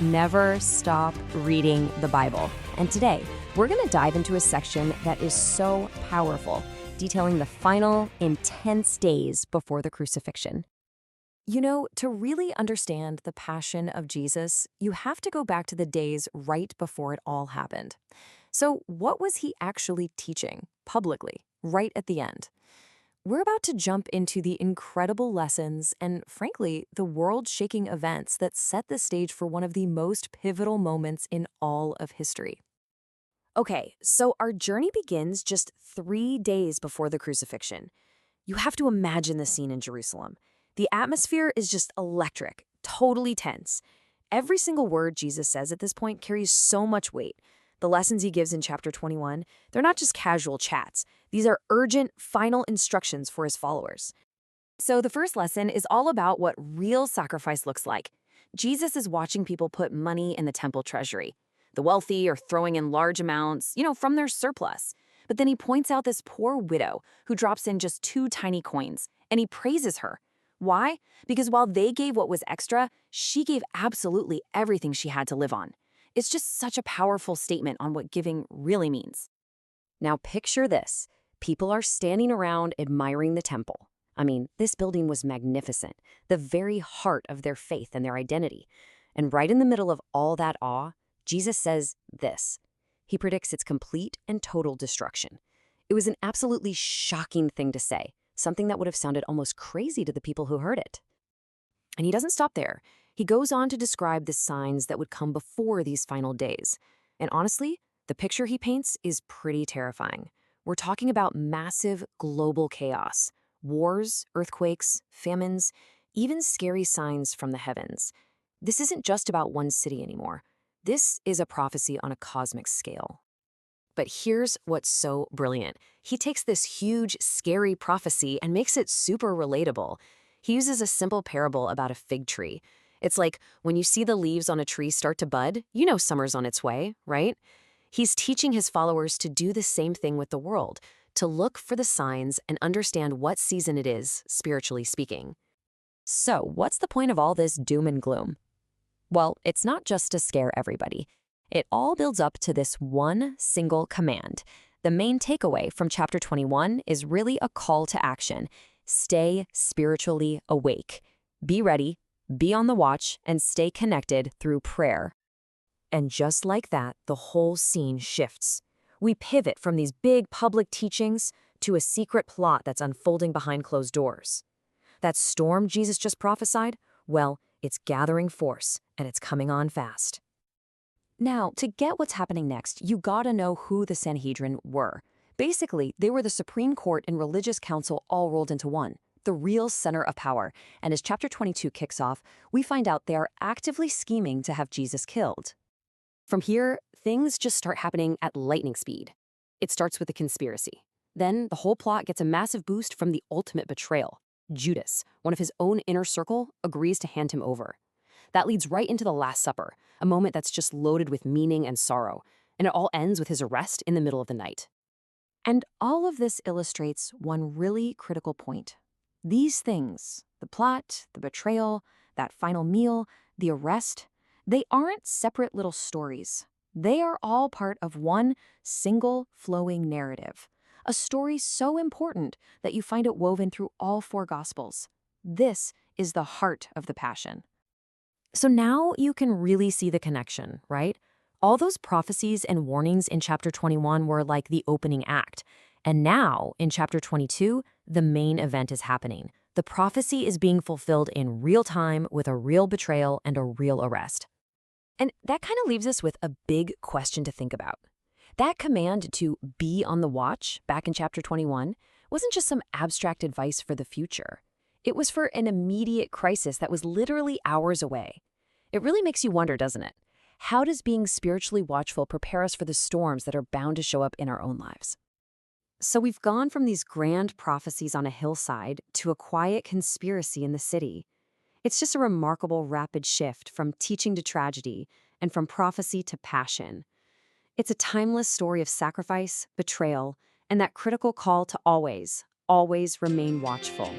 Never stop reading the Bible. And today, we're going to dive into a section that is so powerful, detailing the final, intense days before the crucifixion. You know, to really understand the passion of Jesus, you have to go back to the days right before it all happened. So, what was he actually teaching publicly, right at the end? We're about to jump into the incredible lessons and, frankly, the world-shaking events that set the stage for one of the most pivotal moments in all of history. Okay, so our journey begins just 3 days before the crucifixion. You have to imagine the scene in Jerusalem. The atmosphere is just electric, totally tense. Every single word Jesus says at this point carries so much weight. The lessons he gives in chapter 21, they're not just casual chats. These are urgent, final instructions for his followers. So the first lesson is all about what real sacrifice looks like. Jesus is watching people put money in the temple treasury. The wealthy are throwing in large amounts, from their surplus. But then he points out this poor widow who drops in just 2 tiny coins, and he praises her. Why? Because while they gave what was extra, she gave absolutely everything she had to live on. It's just such a powerful statement on what giving really means. Now picture this. People are standing around admiring the temple. I mean, this building was magnificent, the very heart of their faith and their identity. And right in the middle of all that awe, Jesus says this. He predicts its complete and total destruction. It was an absolutely shocking thing to say, something that would have sounded almost crazy to the people who heard it. And he doesn't stop there. He goes on to describe the signs that would come before these final days. And honestly, the picture he paints is pretty terrifying. We're talking about massive global chaos, wars, earthquakes, famines, even scary signs from the heavens. This isn't just about one city anymore. This is a prophecy on a cosmic scale. But here's what's so brilliant. He takes this huge, scary prophecy and makes it super relatable. He uses a simple parable about a fig tree. It's like when you see the leaves on a tree start to bud, you know summer's on its way, right? He's teaching his followers to do the same thing with the world, to look for the signs and understand what season it is, spiritually speaking. So, what's the point of all this doom and gloom? Well, it's not just to scare everybody. It all builds up to this one single command. The main takeaway from chapter 21 is really a call to action. Stay spiritually awake. Be ready, be on the watch, and stay connected through prayer. And just like that, the whole scene shifts. We pivot from these big public teachings to a secret plot that's unfolding behind closed doors. That storm Jesus just prophesied, well, it's gathering force, and it's coming on fast. Now, to get what's happening next, you gotta know who the Sanhedrin were. Basically, they were the Supreme Court and religious council all rolled into one, the real center of power. And as chapter 22 kicks off, we find out they are actively scheming to have Jesus killed. From here, things just start happening at lightning speed. It starts with a conspiracy. Then the whole plot gets a massive boost from the ultimate betrayal. Judas, one of his own inner circle, agrees to hand him over. That leads right into the Last Supper, a moment that's just loaded with meaning and sorrow, and it all ends with his arrest in the middle of the night. And all of this illustrates one really critical point. These things, the plot, the betrayal, that final meal, the arrest, they aren't separate little stories. They are all part of one single flowing narrative. A story so important that you find it woven through all 4 Gospels. This is the heart of the Passion. So now you can really see the connection, right? All those prophecies and warnings in chapter 21 were like the opening act. And now, in chapter 22, the main event is happening. The prophecy is being fulfilled in real time with a real betrayal and a real arrest. And that kind of leaves us with a big question to think about. That command to be on the watch back in chapter 21 wasn't just some abstract advice for the future. It was for an immediate crisis that was literally hours away. It really makes you wonder, doesn't it? How does being spiritually watchful prepare us for the storms that are bound to show up in our own lives? So we've gone from these grand prophecies on a hillside to a quiet conspiracy in the city. It's just a remarkable rapid shift from teaching to tragedy and from prophecy to passion. It's a timeless story of sacrifice, betrayal, and that critical call to always, always remain watchful.